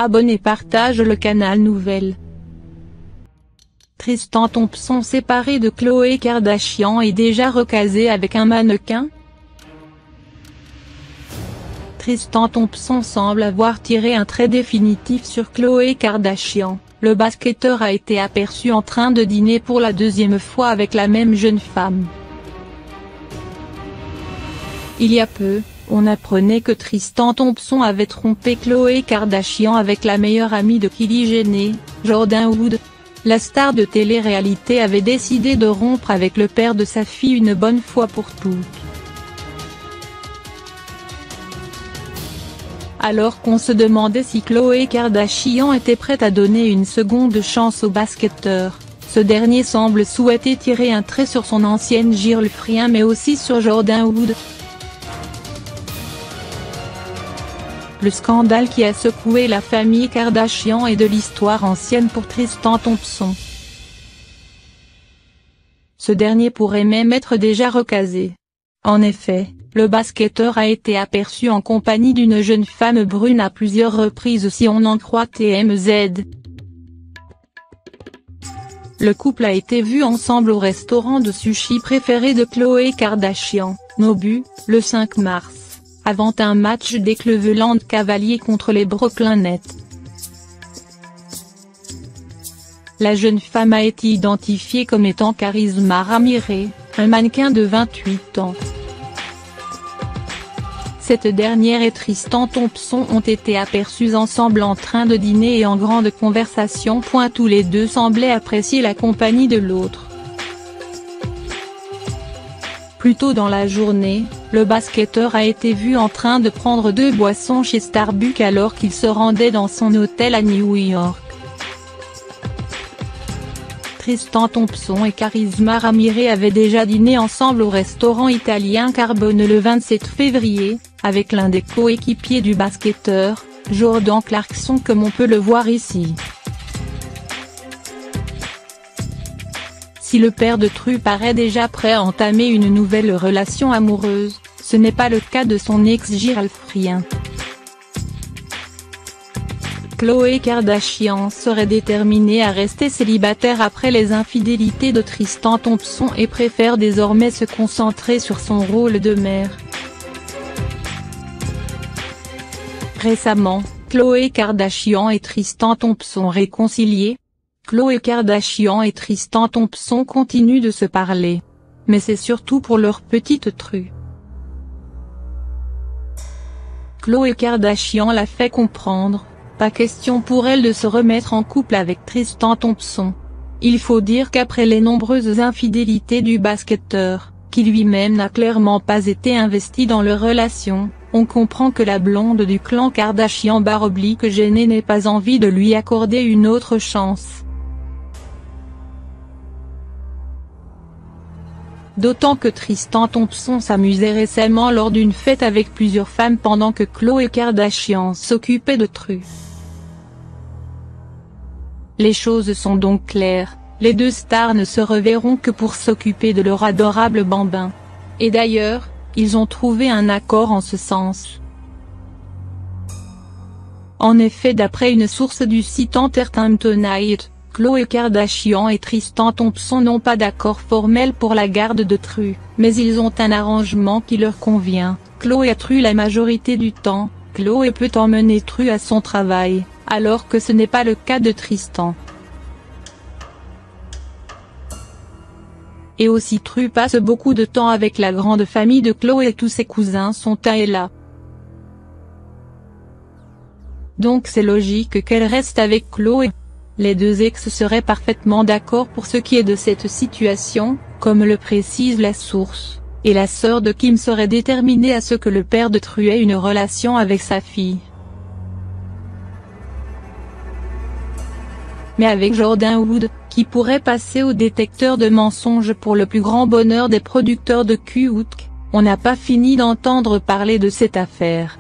Abonne et partage le canal Nouvelles. Tristan Thompson séparé de Khloé Kardashian et déjà recasé avec un mannequin. Tristan Thompson semble avoir tiré un trait définitif sur Khloé Kardashian. Le basketteur a été aperçu en train de dîner pour la deuxième fois avec la même jeune femme. Il y a peu, on apprenait que Tristan Thompson avait trompé Khloé Kardashian avec la meilleure amie de Kylie Jenner, Jordyn Woods. La star de télé-réalité avait décidé de rompre avec le père de sa fille une bonne fois pour toutes. Alors qu'on se demandait si Khloé Kardashian était prête à donner une seconde chance au basketteur, ce dernier semble souhaiter tirer un trait sur son ancienne girlfriend mais aussi sur Jordyn Woods. Le scandale qui a secoué la famille Kardashian est de l'histoire ancienne pour Tristan Thompson. Ce dernier pourrait même être déjà recasé. En effet, le basketteur a été aperçu en compagnie d'une jeune femme brune à plusieurs reprises si on en croit TMZ. Le couple a été vu ensemble au restaurant de sushi préféré de Khloé Kardashian, Nobu, le 5 mars, avant un match des Cleveland Cavaliers contre les Brooklyn Nets. La jeune femme a été identifiée comme étant Charisma Ramirez, un mannequin de 28 ans. Cette dernière et Tristan Thompson ont été aperçus ensemble en train de dîner et en grande conversation. Tous les deux semblaient apprécier la compagnie de l'autre. Plus tôt dans la journée, le basketteur a été vu en train de prendre 2 boissons chez Starbucks alors qu'il se rendait dans son hôtel à New York. Tristan Thompson et Charisma Ramirez avaient déjà dîné ensemble au restaurant italien Carbone le 27 février, avec l'un des coéquipiers du basketteur, Jordan Clarkson comme on peut le voir ici. Si le père de Tru paraît déjà prêt à entamer une nouvelle relation amoureuse, ce n'est pas le cas de son ex-girlfriend. Khloé Kardashian serait déterminée à rester célibataire après les infidélités de Tristan Thompson et préfère désormais se concentrer sur son rôle de mère. Récemment, Khloé Kardashian et Tristan Thompson réconciliés. Khloé Kardashian et Tristan Thompson continuent de se parler. Mais c'est surtout pour leur petite Tru. Khloé Kardashian l'a fait comprendre. Pas question pour elle de se remettre en couple avec Tristan Thompson. Il faut dire qu'après les nombreuses infidélités du basketteur, qui lui-même n'a clairement pas été investi dans leur relation, on comprend que la blonde du clan Kardashian / Jenner n'ait pas envie de lui accorder une autre chance. D'autant que Tristan Thompson s'amusait récemment lors d'une fête avec plusieurs femmes pendant que Khloé Kardashian s'occupait de Tru. Les choses sont donc claires, les deux stars ne se reverront que pour s'occuper de leur adorable bambin. Et d'ailleurs, ils ont trouvé un accord en ce sens. En effet, d'après une source du site Entertainment Tonight, Khloé Kardashian et Tristan Thompson n'ont pas d'accord formel pour la garde de Tru, mais ils ont un arrangement qui leur convient. Khloé a Tru la majorité du temps, Khloé peut emmener Tru à son travail, alors que ce n'est pas le cas de Tristan. Et aussi Tru passe beaucoup de temps avec la grande famille de Khloé et tous ses cousins sont à et là. Donc c'est logique qu'elle reste avec Khloé. Les deux ex seraient parfaitement d'accord pour ce qui est de cette situation, comme le précise la source, et la sœur de Kim serait déterminée à ce que le père de Tru ait une relation avec sa fille. Mais avec Jordyn Woods, qui pourrait passer au détecteur de mensonges pour le plus grand bonheur des producteurs de Q-Wook, on n'a pas fini d'entendre parler de cette affaire.